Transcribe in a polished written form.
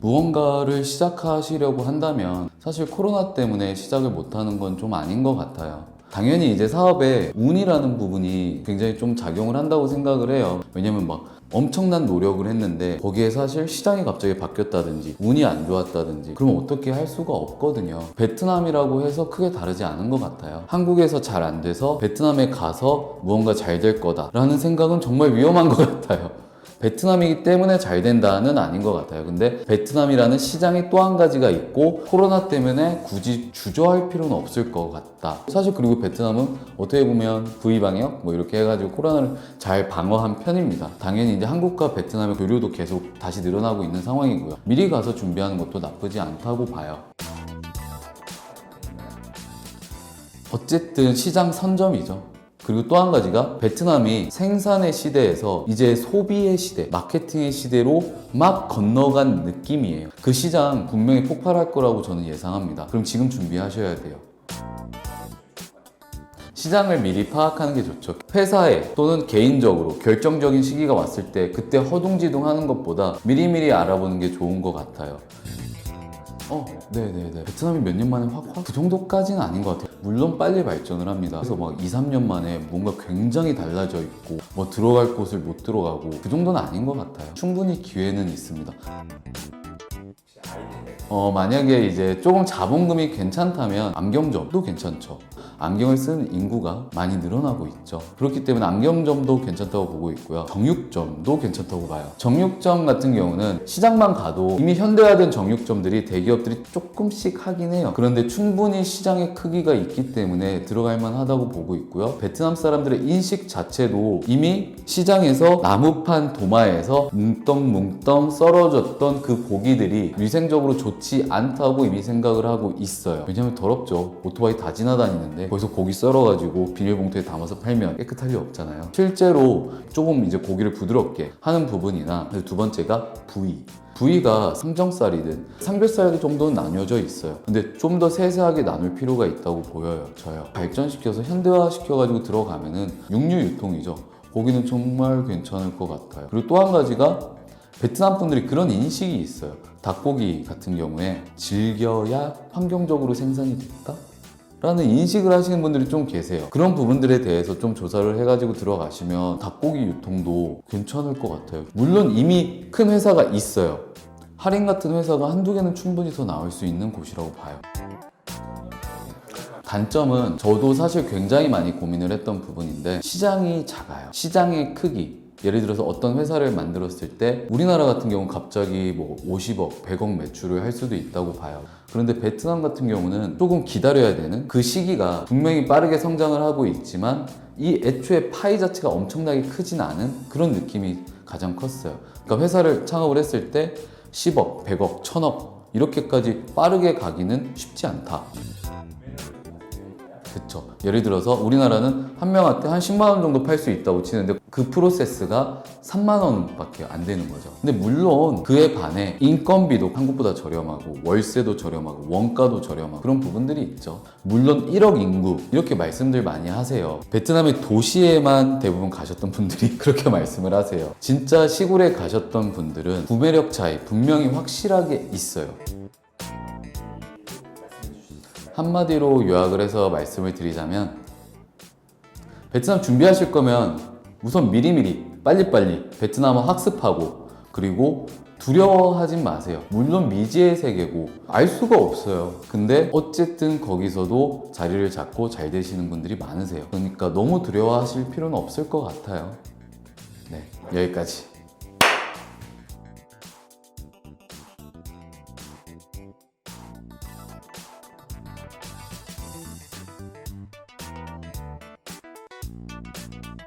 무언가를 시작하시려고 한다면 사실 코로나 때문에 시작을 못하는 건 좀 아닌 것 같아요. 당연히 이제 사업에 운이라는 부분이 굉장히 좀 작용을 한다고 생각을 해요. 왜냐면 막 엄청난 노력을 했는데 거기에 사실 시장이 갑자기 바뀌었다든지 운이 안 좋았다든지 그러면 어떻게 할 수가 없거든요. 베트남이라고 해서 크게 다르지 않은 것 같아요. 한국에서 잘 안 돼서 베트남에 가서 무언가 잘 될 거다라는 생각은 정말 위험한 것 같아요. 베트남이기 때문에 잘 된다는 아닌 것 같아요. 근데 베트남이라는 시장이 또 한 가지가 있고 코로나 때문에 굳이 주저할 필요는 없을 것 같다. 사실 그리고 베트남은 어떻게 보면 V방역 뭐 이렇게 해가지고 코로나를 잘 방어한 편입니다. 당연히 이제 한국과 베트남의 교류도 계속 다시 늘어나고 있는 상황이고요. 미리 가서 준비하는 것도 나쁘지 않다고 봐요. 어쨌든 시장 선점이죠. 그리고 또 한 가지가 베트남이 생산의 시대에서 이제 소비의 시대, 마케팅의 시대로 막 건너간 느낌이에요. 그 시장 분명히 폭발할 거라고 저는 예상합니다. 그럼 지금 준비하셔야 돼요. 시장을 미리 파악하는 게 좋죠. 회사에 또는 개인적으로 결정적인 시기가 왔을 때 그때 허둥지둥 하는 것보다 미리미리 알아보는 게 좋은 것 같아요. 네네네. 베트남이 몇 년 만에 확 그 정도까지는 아닌 것 같아요. 물론 빨리 발전을 합니다. 그래서 막 2, 3년 만에 뭔가 굉장히 달라져 있고 뭐 들어갈 곳을 못 들어가고 그 정도는 아닌 것 같아요. 충분히 기회는 있습니다. 만약에 이제 조금 자본금이 괜찮다면 안경점도 괜찮죠. 안경을 쓰는 인구가 많이 늘어나고 있죠. 그렇기 때문에 안경점도 괜찮다고 보고 있고요. 정육점도 괜찮다고 봐요. 정육점 같은 경우는 시장만 가도 이미 현대화된 정육점들이 대기업들이 조금씩 하긴 해요. 그런데 충분히 시장의 크기가 있기 때문에 들어갈 만하다고 보고 있고요. 베트남 사람들의 인식 자체도 이미 시장에서 나무판 도마에서 뭉덩뭉덩 썰어졌던 그 고기들이 위생적으로 좋지 않다고 이미 생각을 하고 있어요. 왜냐면 더럽죠. 오토바이 다 지나다니는데 거기서 고기 썰어가지고 비닐봉투에 담아서 팔면 깨끗할 리 없잖아요. 실제로 조금 이제 고기를 부드럽게 하는 부분이나 두 번째가 부위가 항정살이든 삼겹살 정도는 나뉘어져 있어요. 근데 좀 더 세세하게 나눌 필요가 있다고 보여요. 저요. 발전시켜서 현대화 시켜가지고 들어가면은 육류 유통이죠. 고기는 정말 괜찮을 것 같아요. 그리고 또 한 가지가 베트남 분들이 그런 인식이 있어요. 닭고기 같은 경우에 질겨야 환경적으로 생산이 됐다? 라는 인식을 하시는 분들이 좀 계세요. 그런 부분들에 대해서 좀 조사를 해가지고 들어가시면 닭고기 유통도 괜찮을 것 같아요. 물론 이미 큰 회사가 있어요. 할인 같은 회사가 한두 개는 충분히 더 나올 수 있는 곳이라고 봐요. 단점은 저도 사실 굉장히 많이 고민을 했던 부분인데 시장이 작아요. 시장의 크기. 예를 들어서 어떤 회사를 만들었을 때 우리나라 같은 경우는 갑자기 뭐 50억, 100억 매출을 할 수도 있다고 봐요. 그런데 베트남 같은 경우는 조금 기다려야 되는 그 시기가 분명히 빠르게 성장을 하고 있지만 이 애초에 파이 자체가 엄청나게 크진 않은 그런 느낌이 가장 컸어요. 그러니까 회사를 창업을 했을 때 10억, 100억, 1000억 이렇게까지 빠르게 가기는 쉽지 않다. 그쵸. 예를 들어서 우리나라는 한 명한테 한 10만 원 정도 팔 수 있다고 치는데 그 프로세스가 3만 원밖에 안 되는 거죠. 근데 물론 그에 반해 인건비도 한국보다 저렴하고 월세도 저렴하고 원가도 저렴하고 그런 부분들이 있죠. 물론 1억 인구 이렇게 말씀들 많이 하세요. 베트남의 도시에만 대부분 가셨던 분들이 그렇게 말씀을 하세요. 진짜 시골에 가셨던 분들은 구매력 차이 분명히 확실하게 있어요. 한마디로 요약을 해서 말씀을 드리자면 베트남 준비하실 거면 우선 미리미리 빨리빨리 베트남어 학습하고 그리고 두려워하진 마세요. 물론 미지의 세계고 알 수가 없어요. 근데 어쨌든 거기서도 자리를 잡고 잘 되시는 분들이 많으세요. 그러니까 너무 두려워하실 필요는 없을 것 같아요. 네, 여기까지.